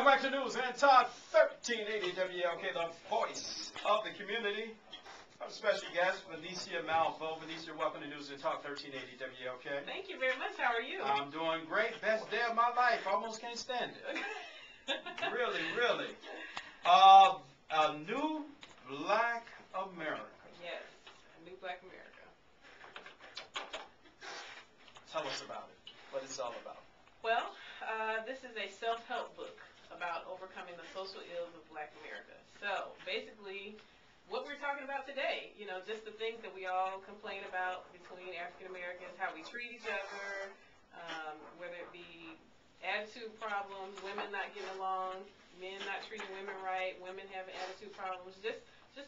Welcome back to News and Talk 1380 WLK, the voice of the community. Our special guest, Vernicia Malveaux. Vernicia, welcome to News and Talk 1380 WLK. Thank you very much. How are you? I'm doing great. Best day of my life. Almost can't stand it. Really, really. A new Black America. Yes, a new Black America. Tell us about it. What it's all about. Well, this is a self-help book about overcoming the social ills of Black America. So, basically, what we're talking about today, you know, just the things that we all complain about between African Americans, how we treat each other, whether it be attitude problems, women not getting along, men not treating women right, women having attitude problems, just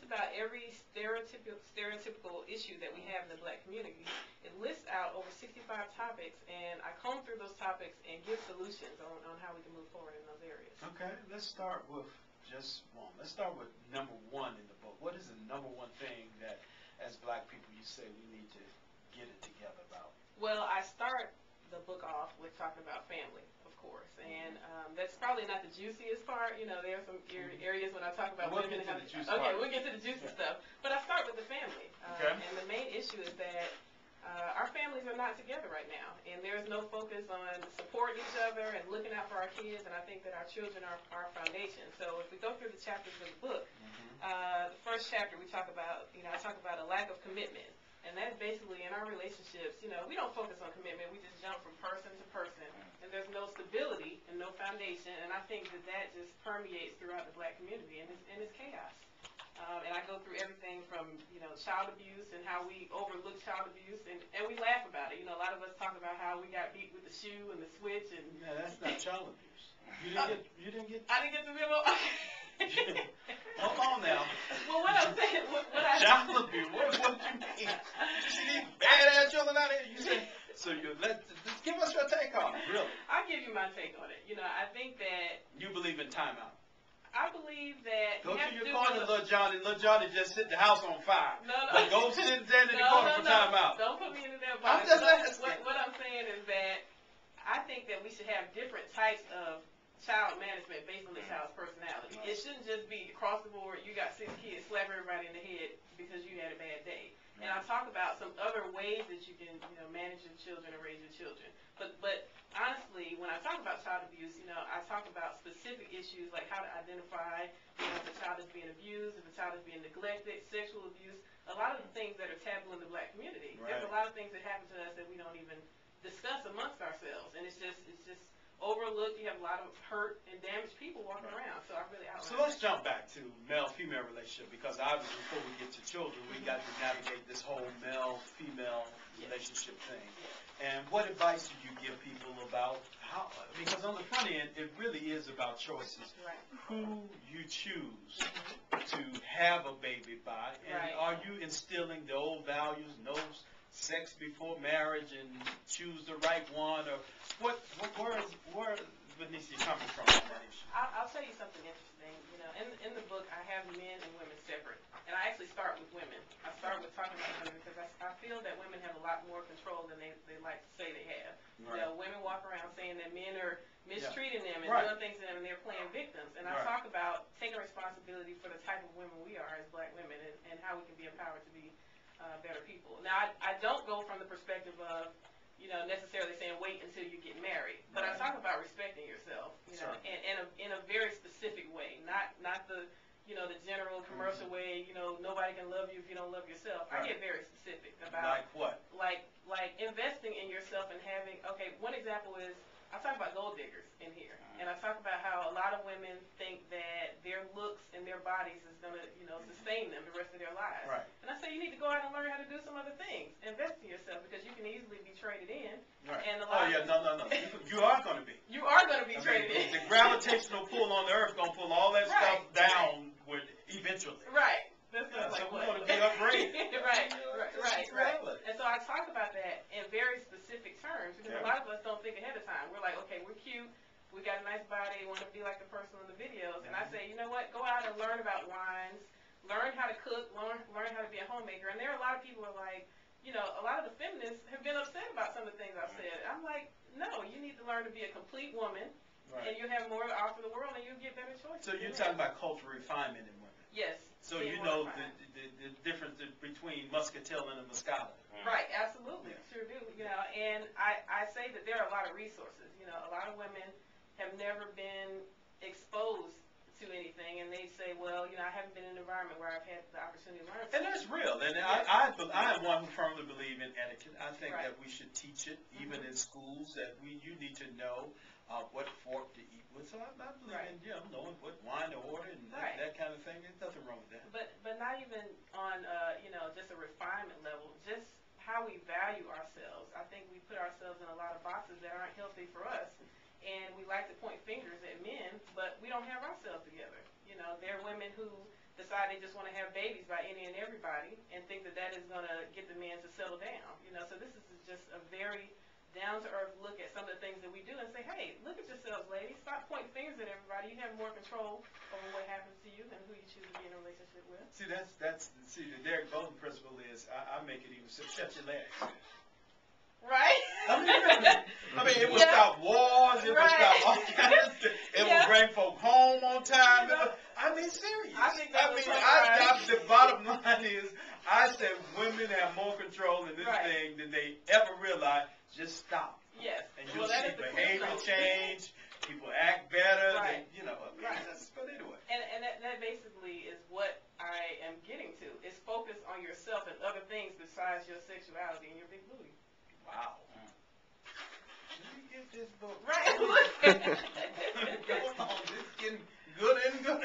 about every stereotypical issue that we have in the Black community. It lists out over 65 topics, and I comb through those topics and give solutions on how we can move forward in those areas. Okay, let's start with just one. Let's start with number one in the book. What is the number one thing that, as Black people, you say we need to get it together about? Well, I start the book off with talking about family, of course, and that's probably not the juiciest part. You know, there are some areas when I talk about women. We'll get to the juicy part. part. We'll get to the juicy stuff, but I start with the family, and the main issue is that our families are not together right now, and there's no focus on supporting each other and looking out for our kids, and I think that our children are our foundation. So if we go through the chapters of the book, the first chapter we talk about, I talk about a lack of commitment. And that's basically in our relationships, we don't focus on commitment. We just jump from person to person. And there's no stability and no foundation. And I think that just permeates throughout the Black community. And it's chaos. And I go through everything from, child abuse and how we overlook child abuse. And we laugh about it. A lot of us talk about how we got beat with the shoe and the switch. And yeah, that's not child abuse. You didn't get I didn't get the memo. Hold on now. Well, what I'm saying, what I child abuse. What do you mean? You see these badass children out here? You say so. Just give us your take on it. Really? I'll give you my take on it. I think that you believe in timeout. I believe that go you have to your to corner, little Johnny. Little Johnny just set the house on fire. No. But go sit down in the corner for timeout. Don't put me into that I'm box. just asking. What I'm saying is that I think that we should have different types of child management based on the child's personality. It shouldn't just be across the board, you got 6 kids, slap everybody in the head because you had a bad day. And I talk about some other ways that you can, manage your children and raise your children. But honestly, when I talk about child abuse, I talk about specific issues like how to identify, if the child is being abused, if the child is being neglected, sexual abuse, a lot of the things that are taboo in the Black community. Right. There's a lot of things that happen to us that we don't even discuss amongst ourselves, and it's just overlooked. You have a lot of hurt and damaged people walking around. So I really outline. So let's jump back to male-female relationship, because obviously before we get to children, we got to navigate this whole male-female relationship thing. And what advice do you give people about how? Because on the front end, it really is about choices. Right. Who you choose to have a baby by, and are you instilling the old values, no sex before marriage, and choose the right one, or where is Vernicia coming from on that issue? I'll tell you something interesting. In the book, I have men and women separate, and I actually start with women. I start with talking about women because I feel that women have a lot more control than they like to say they have. Right. Women walk around saying that men are mistreating them and doing things to them, and they're playing victims. And I talk about taking responsibility for the type of women we are as Black women, and how we can be empowered to be better people. Now, I don't go from the perspective of, necessarily saying wait until you get married, but I talk about respecting yourself, in a very specific way, not the, the general commercial way, nobody can love you if you don't love yourself. I get very specific about like what? Like investing in yourself and having. Okay, one example is I talk about gold diggers in here, and I talk about how a lot of women think that their looks and their bodies is going to, sustain them the rest of their lives. Right. And I say you need to go out and learn how to do some other things. Invest in yourself because you can easily be traded in. Right. And a lot no. You are going to be. You are going to be traded in. The gravitational pull on the earth going to pull all that stuff down with eventually. Right. That's so we're going to be upgraded. Right. And so I talk about that in very specific terms because a lot of us don't think ahead of time. We're like, okay, we're cute. We got a nice body. We want to be like the person in the videos. And I say, you know what? Go out and learn about wines. Learn how to cook. Learn how to be a homemaker. And there are a lot of people who are like, a lot of the feminists have been upset about some of the things I've said. I'm like, no, you need to learn to be a complete woman. Right. And you have more to offer the world, and you get better choices. So you're talking about cultural refinement in women. Yes. So you know the difference between muscatel and a moscato. Right, absolutely, sure do. You know, and I say that there are a lot of resources. You know, a lot of women have never been exposed to anything, and they say, well, you know, I haven't been in an environment where I've had the opportunity to learn. And that's real. And yes. I am one who firmly believe in etiquette. I think right. that we should teach it, even in schools, that you need to know what fork to eat with. So I believe right. in knowing what wine to order and right. that kind of thing. There's nothing wrong with that. But not even on you know, just a refinement level, just how we value ourselves. I think we put ourselves in a lot of boxes that aren't healthy for us. And we like to point fingers at men, but we don't have ourselves together. You know, there are women who decide they just want to have babies by any and everybody and think that that is going to get the men to settle down. You know, so this is just a very down-to-earth look at some of the things that we do and say, hey, look at yourselves, ladies. Stop pointing fingers at everybody. You have more control over what happens to you and who you choose to be in a relationship with. See, the Derrick Bolton principle is I make it even simple. Shut your legs. Right? I mean, it would stop wars. It would stop all kinds of stuff. It would bring folk home on time. You know, I mean, serious. The bottom line is, I said women have more control in this thing than they ever realize. Just stop. Yes. And you'll see behavior change. People act better. Right. They, but anyway. And that basically is what I am getting to. Is focus on yourself and other things besides your sexuality and your big booty. Wow. Let me get this book. Right. Go on. This is getting good and good.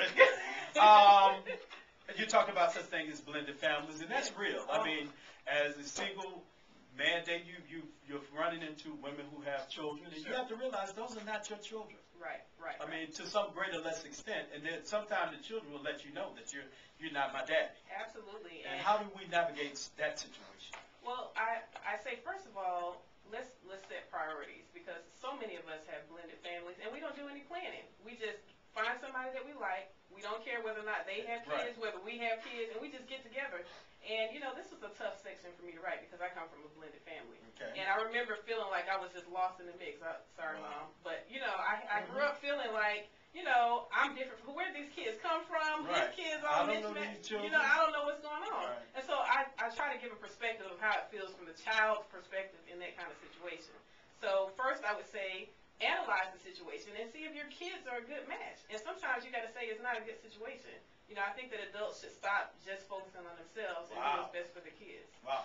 You talk about such things as blended families, and that's real. I mean, as a single man, you're running into women who have children, and you have to realize those are not your children. Right. I mean, to some greater or less extent, and then sometimes the children will let you know that you're not my daddy. Absolutely. And how do we navigate that situation? Well, I say, first of all, let's set priorities, because so many of us have blended families, and we don't do any planning. We just find somebody that we like. We don't care whether or not they have kids, whether we have kids, and we just get together. And, you know, this was a tough section for me to write because I come from a blended family. Okay. And I remember feeling like I was just lost in the mix. Sorry, Mom. But, you know, I grew up feeling like, you know, I'm different. Where did these kids come from? Right. These kids all mismatched. You know, I don't know what's going on. Right. And so I try to give a perspective of how it feels from the child's perspective in that kind of situation. So first I would say, analyze the situation and see if your kids are a good match. And sometimes you got to say it's not a good situation. You know, I think that adults should stop just focusing on themselves and do what's best for the kids. Wow.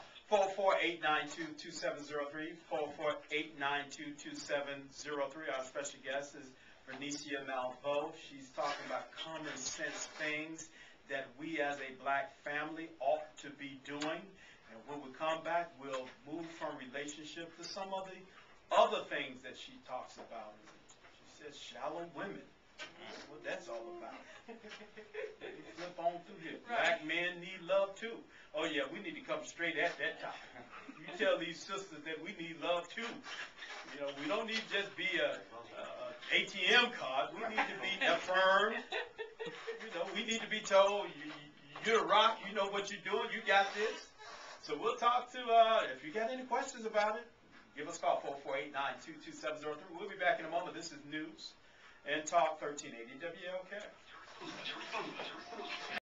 448-922-2703. 448-922-2703. Our special guest is Vernicia Malveaux. She's talking about common sense things that we as a black family ought to be doing. And when we come back, we'll move from relationship to some of the other things that she talks about. She says shallow women. That's what that's all about. Flip on through here. Black men need love too. Oh yeah, we need to come straight at that topic. You tell these sisters that we need love too. You know, we don't need to just be a ATM card. We need to be affirmed. You know, we need to be told, you're a rock, you know what you're doing, you got this. So we'll talk to, if you got any questions about it, give us a call, 448-922-2703. We'll be back in a moment. This is News and Talk 1380 WLK.